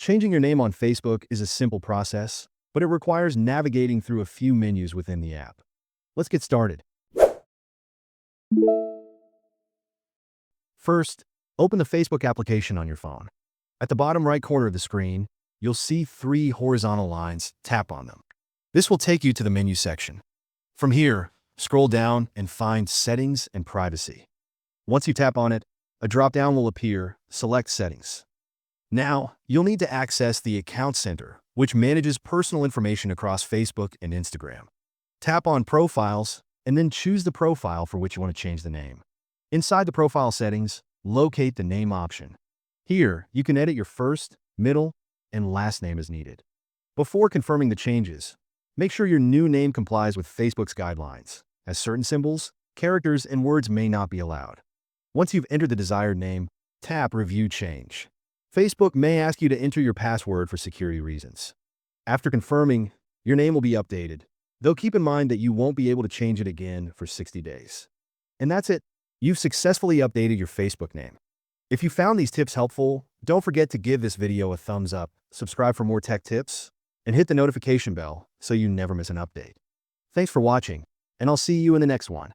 Changing your name on Facebook is a simple process, but it requires navigating through a few menus within the app. Let's get started. First, open the Facebook application on your phone. At the bottom right corner of the screen, you'll see three horizontal lines. Tap on them. This will take you to the menu section. From here, scroll down and find Settings and Privacy. Once you tap on it, a drop-down will appear. Select Settings. Now, you'll need to access the Account Center, which manages personal information across Facebook and Instagram. Tap on Profiles, and then choose the profile for which you want to change the name. Inside the profile settings, locate the name option. Here, you can edit your first, middle, and last name as needed. Before confirming the changes, make sure your new name complies with Facebook's guidelines, as certain symbols, characters, and words may not be allowed. Once you've entered the desired name, tap Review Change. Facebook may ask you to enter your password for security reasons. After confirming, your name will be updated, though keep in mind that you won't be able to change it again for 60 days. And that's it. You've successfully updated your Facebook name. If you found these tips helpful, don't forget to give this video a thumbs up, subscribe for more tech tips, and hit the notification bell so you never miss an update. Thanks for watching, and I'll see you in the next one.